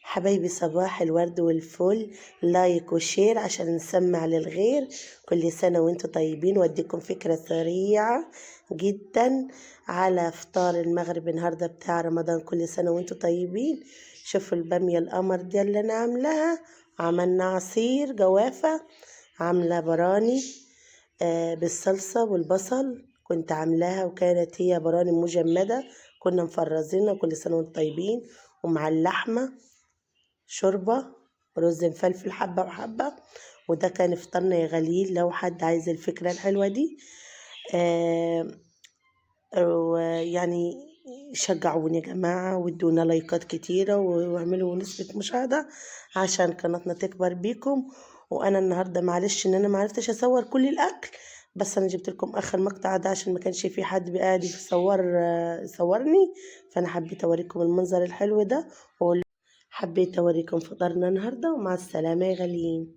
حبايبي صباح الورد والفل، لايك وشير عشان نسمع للغير. كل سنة وانتم طيبين. واديكم فكرة سريعة جدا على فطار المغرب النهاردة بتاع رمضان. كل سنة وانتم طيبين. شوفوا البامية القمر دي اللي انا عاملاها. عملنا عصير جوافة، عاملة براني بالصلصة والبصل، كنت عاملاها وكانت هي براني مجمدة، كنا مفرزينها. كل سنة وانتم طيبين. ومع اللحمة شوربة، رز مفلفل حبة وحبة. وده كان فطارنا يا غاليين، لو حد عايز الفكرة الحلوة دي ويعني شجعوني يا جماعة، وادونا لايكات كتيرة واعملوا نسبة مشاهدة عشان قناتنا تكبر بيكم. وانا النهاردة معلش ان انا معرفتش اصور كل الاكل، بس انا جبت لكم اخر مقطع ده عشان ما كانش في حد بقاعد يصورني، فانا حبيت اوريكم المنظر الحلو ده. حبيت أوريكم فطرنا النهاردة، ومع السلامة يا غاليين.